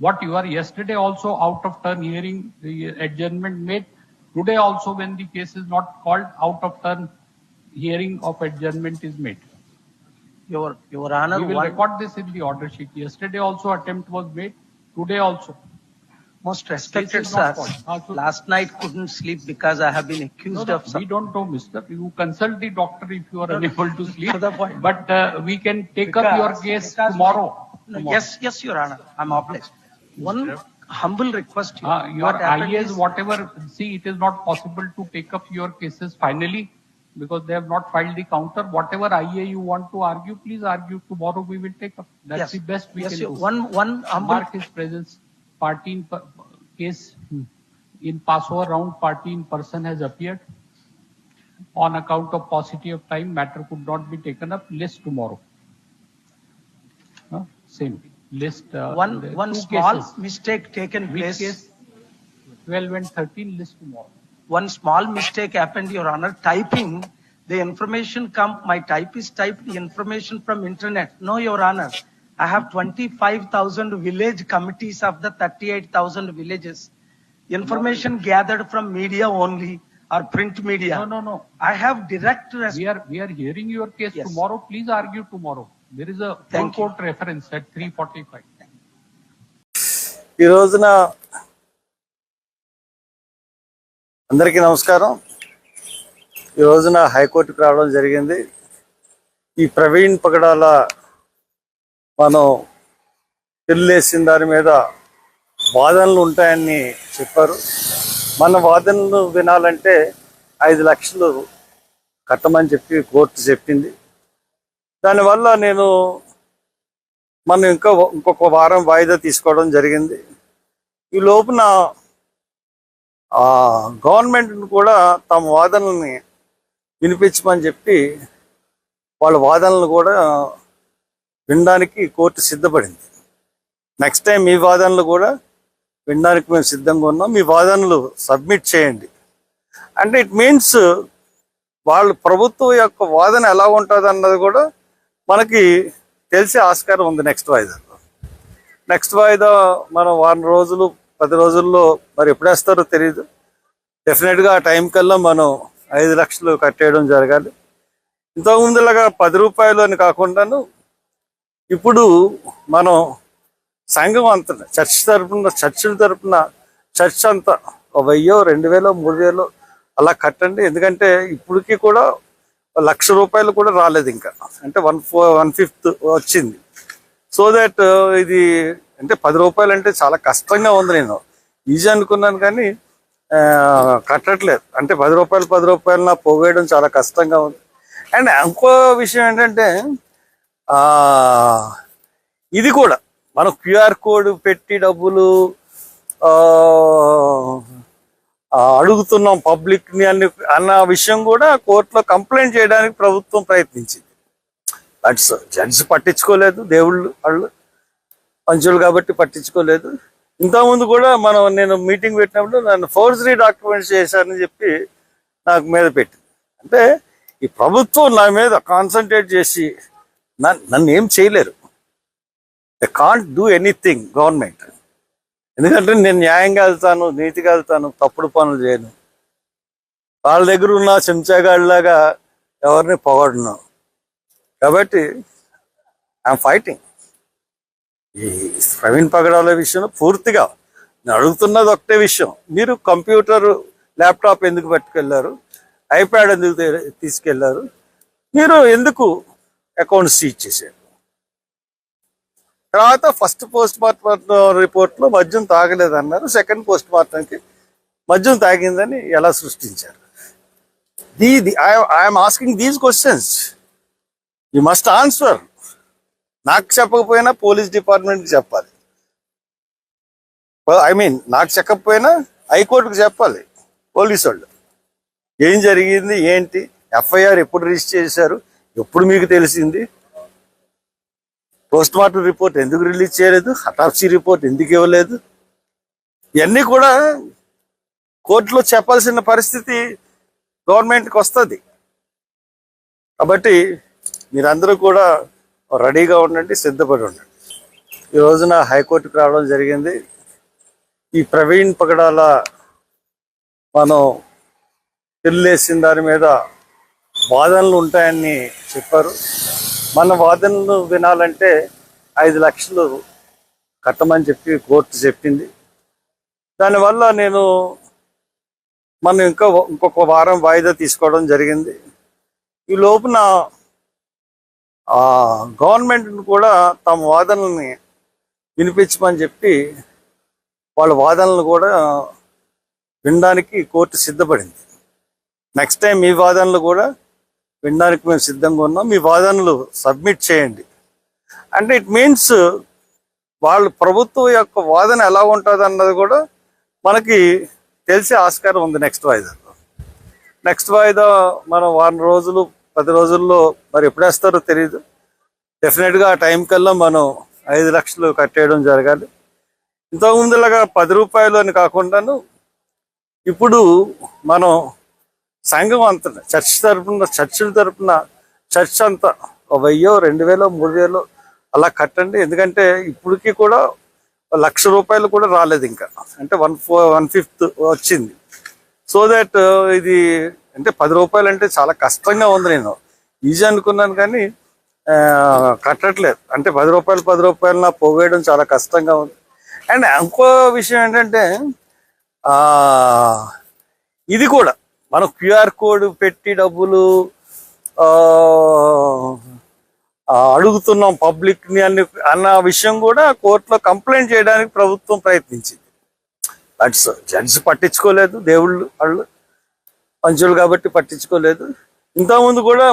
What you are yesterday also out of turn hearing the adjournment made. Today also when the case is not called, out of turn hearing of adjournment is made. Your Honor, We will record this in the order sheet. Yesterday also attempt was made. Today also. most respected sir, last night couldn't sleep because I have been accused of We don't know, mister. You consult the doctor if you are unable to sleep. To the point. But we can take up your case tomorrow. Yes, Your Honor. I'm obliged. One humble request. Your IAs, whatever, see, it is not possible to take up your cases finally because they have not filed the counter. Whatever IA you want to argue, please argue. Tomorrow we will take up. That's the best we can do. One humble. Mark his presence. Party in case in Passover round, party in person has appeared. On account of paucity of time, matter could not be taken up. List tomorrow. Same list. One small mistake taken place. Case 12 and 13 list tomorrow. One small mistake happened, Your Honor. Typing the information my typist typed the information from internet. No, Your Honor. I have 25,000 village committees of the 38,000 villages. Information gathered from media only or print media. No. I have direct. We are hearing your case tomorrow. Please argue tomorrow. There is a full court reference at 3:45. ఈ రోజున అందరికీ నమస్కారం. ఈ రోజున హైకోర్టుకు రావడం జరిగింది. ఈ ప్రవీణ్ పగడాల మనం తెలియలేసిన దాని మీద వాదనలు ఉంటాయని చెప్పారు. మన వాదనలు వినాలంటే 5 లక్షలు కట్టమని చెప్పి కోర్టు చెప్పింది. దానివల్ల మనం ఇంకొక వారం వాయిదా తీసుకోవడం జరిగింది. ఈ లోపున గవర్నమెంట్ కూడా తమ వాదనల్ని వినిపించమని చెప్పి వాళ్ళ వాదనలు కూడా వినడానికి కోర్టు సిద్ధపడింది. నెక్స్ట్ టైం మీ వాదనలు కూడా వినడానికి మేము సిద్ధంగా ఉన్నాం. మీ వాదనలు సబ్మిట్ చేయండి అంటే ఇట్ మీన్స్ వాళ్ళు ప్రభుత్వం యొక్క వాదన ఎలా ఉంటుంది అన్నది కూడా మనకి తెలిసే ఆస్కారం ఉంది. నెక్స్ట్ వాయిదా మనం వారం రోజులు 10 రోజుల్లో మరి ఎప్పుడేస్తారో తెలియదు. డెఫినెట్గా ఆ టైం కల్లా మనం 5 లక్షలు కట్టేయడం జరగాలి. ఇంతకుముందులాగా 10 రూపాయలు అని కాకుండాను ఇప్పుడు మనం సంఘం అంతా చర్చిల తరపున చర్చ్ అంతా 1000, 2000, 3000 అలా కట్టండి. ఎందుకంటే ఇప్పటికీ కూడా 1,00,000 రూపాయలు కూడా రాలేదు ఇంకా, అంటే 1/5 వచ్చింది. సో దట్ ఇది అంటే 10 రూపాయలు అంటే చాలా కష్టంగా ఉంది. నేను ఈజీ అనుకున్నాను కానీ కట్టట్లేదు. అంటే 10 రూపాయలు నా పోగేయడం చాలా కష్టంగా ఉంది. అండ్ ఇంకో విషయం ఏంటంటే ఇది కూడా మనం క్యూఆర్ కోడ్ పెట్టి డబ్బులు అడుగుతున్నాం పబ్లిక్ని అన్న విషయం కూడా కోర్టులో కంప్లైంట్ చేయడానికి ప్రభుత్వం ప్రయత్నించింది. బట్ జడ్జి పట్టించుకోలేదు. దేవుళ్ళు వాళ్ళు పంచులు కాబట్టి పట్టించుకోలేదు. ఇంతకుముందు కూడా నేను మీటింగ్ పెట్టినప్పుడు నన్ను ఫోర్జరీ డాక్యుమెంట్స్ చేశారని చెప్పి నాకు మీద పెట్టింది. అంటే ఈ ప్రభుత్వం నా మీద కాన్సన్ట్రేట్ చేసి నన్ను ఏం చేయలేరు. They can't do anything government. ఎందుకంటే నేను న్యాయంగా వెళ్తాను, నీతిగా వెళ్తాను, తప్పుడు పనులు చేయను. వాళ్ళ దగ్గర ఉన్న చెంచాగాడిలాగా ఎవరిని పొగడను. కాబట్టి ఐఎమ్ ఫైటింగ్. ఈ ప్రవీణ్ పగడాల విషయంలో పూర్తిగా నేను అడుగుతున్నది ఒకటే విషయం. మీరు కంప్యూటర్, ల్యాప్టాప్ ఎందుకు పట్టుకెళ్ళారు? ఐప్యాడ్ ఎందుకు తీసుకెళ్లారు? మీరు ఎందుకు అకౌంట్ సీజ్ చేశారు? తర్వాత ఫస్ట్ పోస్ట్ మార్టం రిపోర్ట్లో మద్యం తాగలేదన్నారు. సెకండ్ పోస్ట్ మార్టంకి మద్యం తాగిందని ఎలా సృష్టించారు? I'm asking these questions. You must answer. నాకు చెప్పకపోయినా పోలీస్ డిపార్ట్మెంట్కి చెప్పాలి. నాకు చెప్పకపోయినా హైకోర్టుకు చెప్పాలి. పోలీసు వాళ్ళు ఏం జరిగింది, ఏంటి, ఎఫ్ఐఆర్ ఎప్పుడు రిజిస్టర్ చేశారు, ఎప్పుడు మీకు తెలిసింది, పోస్ట్ మార్టం రిపోర్ట్ ఎందుకు రిలీజ్ చేయలేదు, అటాప్సీ రిపోర్ట్ ఎందుకు ఇవ్వలేదు, ఇవన్నీ కూడా కోర్టులో చెప్పాల్సిన పరిస్థితి గవర్నమెంట్కి వస్తుంది. కాబట్టి మీరందరూ కూడా రెడీగా ఉండండి, సిద్ధపడి ఉండండి. ఈ రోజున హైకోర్టుకు రావడం జరిగింది. ఈ ప్రవీణ్ పగడాల మనం తెలియలేసిన దాని మీద వాదనలు ఉంటాయని చెప్పారు. మన వాదనలు వినాలంటే 5 లక్షలు కట్టమని చెప్పి కోర్టు చెప్పింది. దానివల్ల మనం ఇంకొక వారం వాయిదా తీసుకోవడం జరిగింది. ఈ లోపున గవర్నమెంట్ని కూడా తమ వాదనల్ని వినిపించమని చెప్పి వాళ్ళ వాదనలు కూడా వినడానికి కోర్టు సిద్ధపడింది. నెక్స్ట్ టైం మీ వాదనలు కూడా వినడానికి మేము సిద్ధంగా ఉన్నాం, మీ వాదనలు సబ్మిట్ చేయండి అంటే ఇట్ మీన్స్ వాళ్ళు ప్రభుత్వం యొక్క వాదన ఎలా ఉంటుంది అన్నది కూడా మనకి తెలిసే ఆస్కారం ఉంది. నెక్స్ట్ వాయిదా మనం 1 రోజులు 10 రోజుల్లో మరి ఎప్పుడు వేస్తారో తెలియదు. డెఫినెట్గా ఆ టైం కల్లా మనం 5 లక్షలు కట్టేయడం జరగాలి. ఇంతకుముందులాగా 10 రూపాయలు అని కాకుండాను ఇప్పుడు మనం సంఘం అంతా చర్చిల తరపున చర్చ్ అంతా 1000, 2000, 3000 అలా కట్టండి. ఎందుకంటే ఇప్పటికీ కూడా 1,00,000 రూపాయలు కూడా రాలేదు, ఇంకా అంటే 1/5 వచ్చింది. సో దట్ ఇది అంటే 10 రూపాయలు అంటే చాలా కష్టంగా ఉంది. నేను ఈజీ అనుకున్నాను కానీ కట్టట్లేదు. అంటే 10 రూపాయలు నా పోగేయడం చాలా కష్టంగా ఉంది. అండ్ ఇంకో విషయం ఏంటంటే ఇది కూడా మనం QR కోడ్ పెట్టి డబ్బులు అడుగుతున్నాం పబ్లిక్ని అన్న విషయం కూడా కోర్టులో కంప్లైంట్ చేయడానికి ప్రభుత్వం ప్రయత్నించింది. బట్ జడ్జి పట్టించుకోలేదు, దేవుళ్ళు వాళ్ళు పంచులు కాబట్టి పట్టించుకోలేదు. ఇంతకుముందు కూడా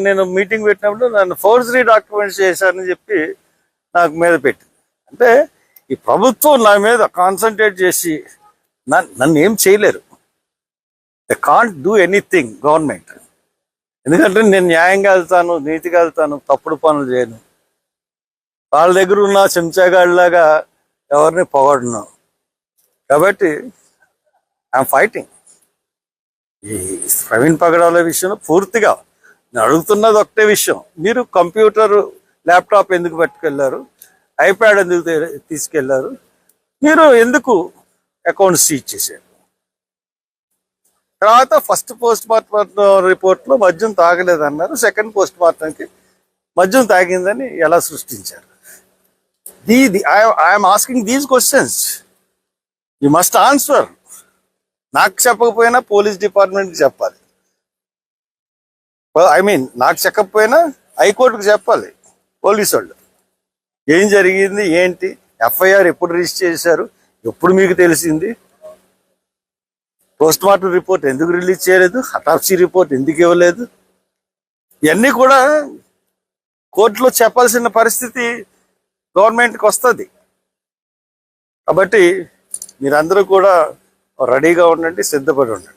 నేను మీటింగ్ పెట్టినప్పుడు నన్ను ఫోర్జరీ డాక్యుమెంట్స్ చేశారని చెప్పి నాకు మీద పెట్టింది. అంటే ఈ ప్రభుత్వం నా మీద కాన్సన్ట్రేట్ చేసి నన్ను ఏం చేయలేరు. They can't do anything government. ఎందుకంటే నేను న్యాయంగా వెళ్తాను, నీతిగా వెళ్తాను, తప్పుడు పనులు చేయను. వాళ్ళ దగ్గర ఉన్న చెంచాగాడిలాగా ఎవరిని పొగడను. కాబట్టి ఐఎమ్ ఫైటింగ్. ఈ ప్రవీణ్ పగడాల విషయంలో పూర్తిగా నేను అడుగుతున్నది ఒకటే విషయం, మీరు కంప్యూటర్ ల్యాప్టాప్ ఎందుకు పట్టుకెళ్ళారు, ఐప్యాడ్ ఎందుకు తీసుకెళ్లారు, మీరు ఎందుకు అకౌంట్ సీజ్ చేశారు? తర్వాత ఫస్ట్ పోస్ట్ మార్టం రిపోర్ట్లో మద్యం తాగలేదన్నారు, సెకండ్ పోస్ట్ మార్టంకి మద్యం తాగిందని ఎలా సృష్టించారు? I'm asking these questions, you must answer. నాకు చెప్పకపోయినా పోలీస్ డిపార్ట్మెంట్కి చెప్పాలి. నాకు చెప్పకపోయినా హైకోర్టుకు చెప్పాలి. పోలీసు వాళ్ళు ఏం జరిగింది, ఏంటి, ఎఫ్ఐఆర్ ఎప్పుడు రిజిస్టర్ చేశారు, ఎప్పుడు మీకు తెలిసింది, పోస్ట్ మార్టం రిపోర్ట్ ఎందుకు రిలీజ్ చేయలేదు, అటాప్సీ రిపోర్ట్ ఎందుకు ఇవ్వలేదు, ఇవన్నీ కూడా కోర్టులో చెప్పాల్సిన పరిస్థితి గవర్నమెంట్కి వస్తుంది. కాబట్టి మీరందరూ కూడా రెడీగా ఉండండి, సిద్ధపడి ఉండండి.